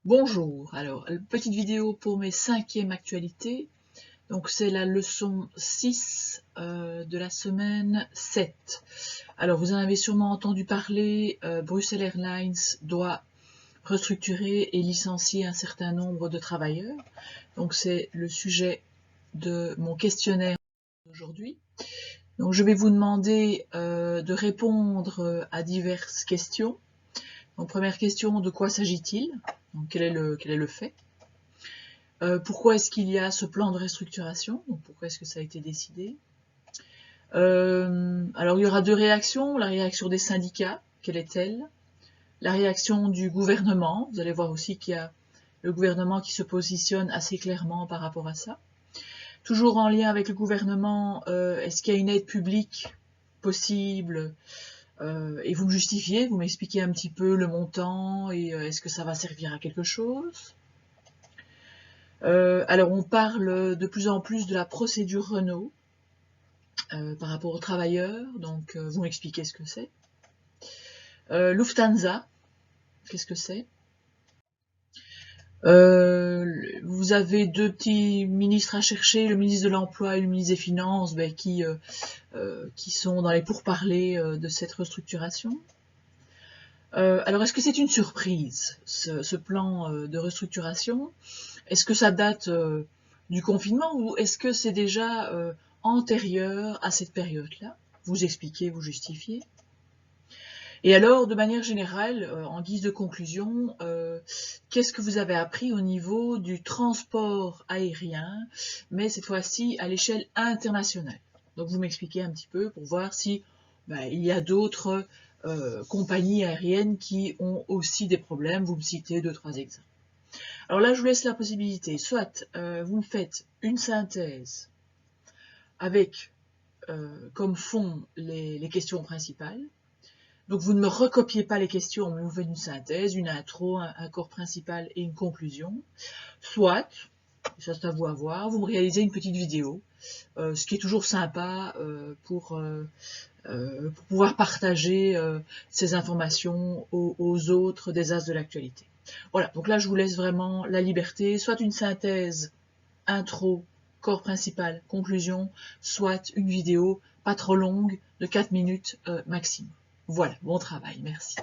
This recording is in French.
Bonjour, alors petite vidéo pour mes 5e actualités. Donc c'est la leçon 6 de la semaine 7. Alors vous en avez sûrement entendu parler, Bruxelles Airlines doit restructurer et licencier un certain nombre de travailleurs. Donc c'est le sujet de mon questionnaire aujourd'hui. Donc je vais vous demander de répondre à diverses questions. Donc première question, de quoi s'agit-il? Donc quel est le fait? Pourquoi est-ce qu'il y a ce plan de restructuration? Donc pourquoi est-ce que ça a été décidé? Alors il y aura deux réactions. La réaction des syndicats, quelle est-elle? La réaction du gouvernement. Vous allez voir aussi qu'il y a le gouvernement qui se positionne assez clairement par rapport à ça. Toujours en lien avec le gouvernement, est-ce qu'il y a une aide publique possible? Et vous me justifiez, vous m'expliquez un petit peu le montant et est-ce que ça va servir à quelque chose? Alors on parle de plus en plus de la procédure Renault par rapport aux travailleurs, donc vous m'expliquez ce que c'est. Lufthansa, qu'est-ce que c'est? Vous avez deux petits ministres à chercher, le ministre de l'Emploi et le ministre des Finances, qui sont dans les pourparlers de cette restructuration. Alors est-ce que c'est une surprise, ce plan de restructuration? Est-ce que ça date du confinement ou est-ce que c'est déjà antérieur à cette période-là? Vous expliquez, vous justifiez. Et alors, de manière générale, en guise de conclusion, qu'est-ce que vous avez appris au niveau du transport aérien, mais cette fois-ci à l'échelle internationale? Donc vous m'expliquez un petit peu pour voir si il y a d'autres compagnies aériennes qui ont aussi des problèmes. Vous me citez 2-3 exemples. Alors là, je vous laisse la possibilité, soit vous me faites une synthèse avec comme fond les questions principales. Donc vous ne me recopiez pas les questions, mais vous faites une synthèse, une intro, un corps principal et une conclusion. Soit, ça c'est à vous à voir, vous me réalisez une petite vidéo, ce qui est toujours sympa pour pouvoir partager ces informations aux autres des as de l'actualité. Voilà, donc là je vous laisse vraiment la liberté, soit une synthèse, intro, corps principal, conclusion, soit une vidéo pas trop longue de 4 minutes maximum. Voilà, bon travail, merci.